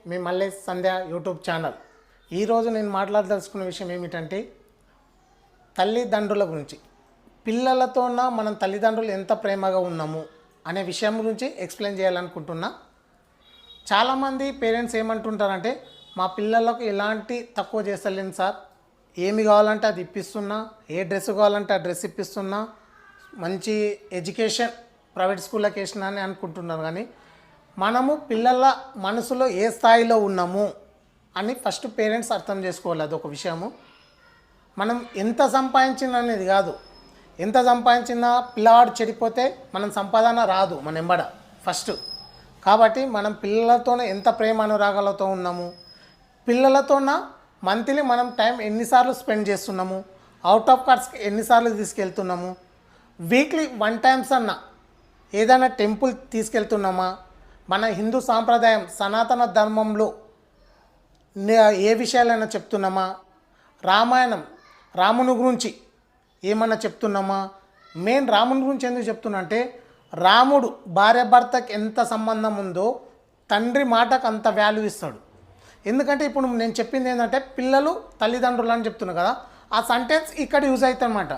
మీ మల్లేష్ సంధ్య YouTube channel. ఈరోజు నేను మాట్లాడదలుచుకున్న విషయం ఏమిటంటే తల్లిదండ్రుల గురించి. పిల్లలతోన మనం తల్లిదండ్రులు ఎంత ప్రేమగా ఉన్నాము అనే విషయం గురించి ఎక్స్ప్లెయిన్ చేయాలనుకుంటున్నా. చాలామంది పేరెంట్స్ ఏమంటుంటారంటే మా పిల్లలకు ఎలాంటి తక్కువ చేస్తలేను సార్, ఏమి కావాలంటే అది ఇప్పిస్తున్నా, ఏ డ్రెస్ కావాలంటే ఆ డ్రెస్ ఇప్పిస్తున్నా, మంచి ఎడ్యుకేషన్ ప్రైవేట్ స్కూళ్ళకి వేసినా అని అనుకుంటున్నారు. కానీ మనము పిల్లల మనసులో ఏ స్థాయిలో ఉన్నాము అని ఫస్ట్ పేరెంట్స్ అర్థం చేసుకోవాలి. అదొక విషయము. మనం ఎంత సంపాదించిన అనేది కాదు, ఎంత సంపాదించినా పిల్లవాడు చెడిపోతే మనం సంపాదన రాదు మన ఎంబడ ఫస్ట్. కాబట్టి మనం పిల్లలతోనే ఎంత ప్రేమ అనురాగాలతో ఉన్నాము, పిల్లలతోన మంత్లీ మనం టైం ఎన్నిసార్లు స్పెండ్ చేస్తున్నాము, అవుట్ ఆఫ్ కార్డ్స్కి ఎన్నిసార్లు తీసుకెళ్తున్నాము, వీక్లీ 1 టైమ్స్ అన్న ఏదైనా టెంపుల్ తీసుకెళ్తున్నామా, మన హిందూ సాంప్రదాయం సనాతన ధర్మంలో ఏ విషయాలైనా చెప్తున్నామా, రామాయణం రాముని గురించి ఏమన్నా చెప్తున్నామా. మెయిన్ రాముని గురించి ఎందుకు చెప్తున్నా అంటే రాముడు భార్య భర్తకి ఎంత సంబంధం ఉందో తండ్రి మాటకు అంత వాల్యూ ఇస్తాడు. ఎందుకంటే ఇప్పుడు నేను చెప్పింది ఏంటంటే పిల్లలు తల్లిదండ్రులు అని చెప్తున్నా కదా, ఆ సెంటెన్స్ ఇక్కడ యూజ్ అవుతుంది అన్నమాట.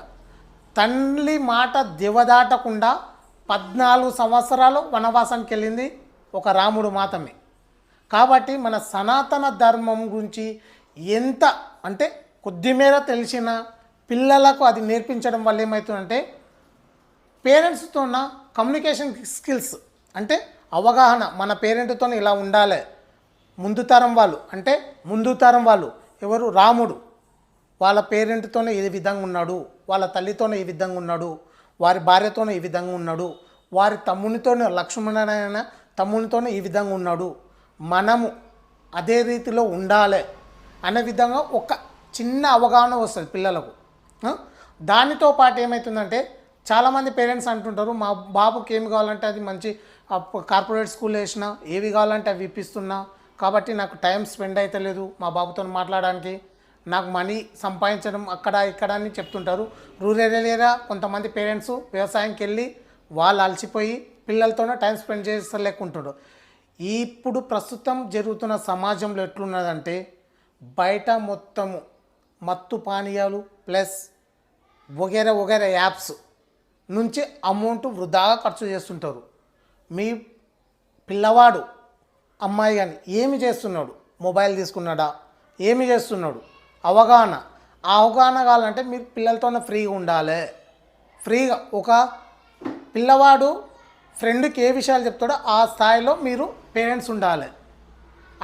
తల్లి మాట దివదాటకుండా 14 సంవత్సరాలు వనవాసానికి వెళ్ళింది ఒక రాముడు మాత్రమే. కాబట్టి మన సనాతన ధర్మం గురించి ఎంత అంటే కొద్దిమేర తెలిసిన పిల్లలకు అది నేర్పించడం వల్ల ఏమవుతుందంటే పేరెంట్స్తో కమ్యూనికేషన్ స్కిల్స్ అంటే అవగాహన, మన పేరెంట్తో ఇలా ఉండాలి. ముందు తరం వాళ్ళు అంటే ముందు తరం వాళ్ళు ఎవరు, రాముడు వాళ్ళ పేరెంట్తోనే ఈ విధంగా ఉన్నాడు, వాళ్ళ తల్లితోనే ఈ విధంగా ఉన్నాడు, వారి భార్యతోనే ఈ విధంగా ఉన్నాడు, వారి తమ్మునితోనే లక్ష్మణుడైన తమ్మునితోనే ఈ విధంగా ఉన్నాడు, మనము అదే రీతిలో ఉండాలి అనే విధంగా ఒక చిన్న అవగాహన వస్తుంది పిల్లలకు. దానితో పాటు ఏమవుతుందంటే చాలామంది పేరెంట్స్ అంటుంటారు మా బాబుకి ఏమి కావాలంటే అది మంచి కార్పొరేట్ స్కూల్ వేసినా, ఏవి కావాలంటే అవి ఇప్పిస్తున్నా, కాబట్టి నాకు టైం స్పెండ్ అవుతలేదు మా బాబుతో మాట్లాడడానికి, నాకు మనీ సంపాదించడం అక్కడ ఇక్కడ అని చెప్తుంటారు. రూరల్ ఏరియా కొంతమంది పేరెంట్స్ వ్యవసాయంకి వెళ్ళి వాళ్ళు అలసిపోయి పిల్లలతోనే టైం స్పెండ్ చేస్తలేకుంటారు. ఇప్పుడు ప్రస్తుతం జరుగుతున్న సమాజంలో ఎట్లున్నదంటే బయట మొత్తము మత్తు పానీయాలు ప్లస్ వగేరా వగేరా యాప్స్ నుంచి అమౌంట్ వృధాగా ఖర్చు చేస్తుంటారు. మీ పిల్లవాడు అమ్మాయి కానీ ఏమి చేస్తున్నాడు, మొబైల్ తీసుకున్నాడా, ఏమి చేస్తున్నాడు, అవగాహన. ఆ అవగాహన కావాలంటే మీరు పిల్లలతోనే ఫ్రీగా ఉండాలి. ఫ్రీగా ఒక పిల్లవాడు ఫ్రెండ్కి ఏ విషయాలు చెప్తాడో ఆ స్థాయిలో మీరు పేరెంట్స్ ఉండాలి.